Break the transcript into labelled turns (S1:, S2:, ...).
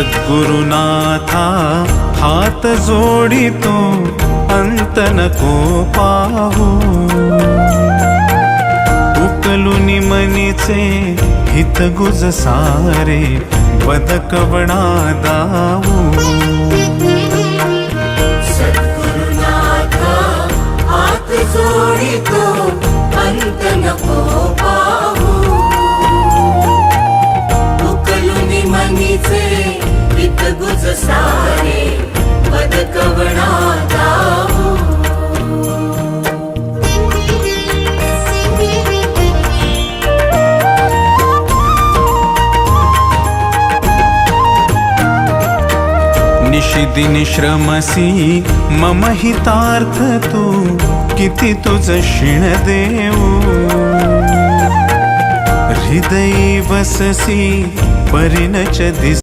S1: सद्गुरुनाथा हात जोडितो अंत नको पाहू उकलुनी मनीचे हित गुज सारे बदकवणा दाऊ
S2: सद्गुरुनाथा हात जोडितो अंत नको पाहू उकलुनी मनीचे हित गुज सारे बदकवणा दाऊ निशिदिनी श्रमसी मम हितार्थ तू किती तुझ शिण देऊ हृदयी वससी परिणच दिस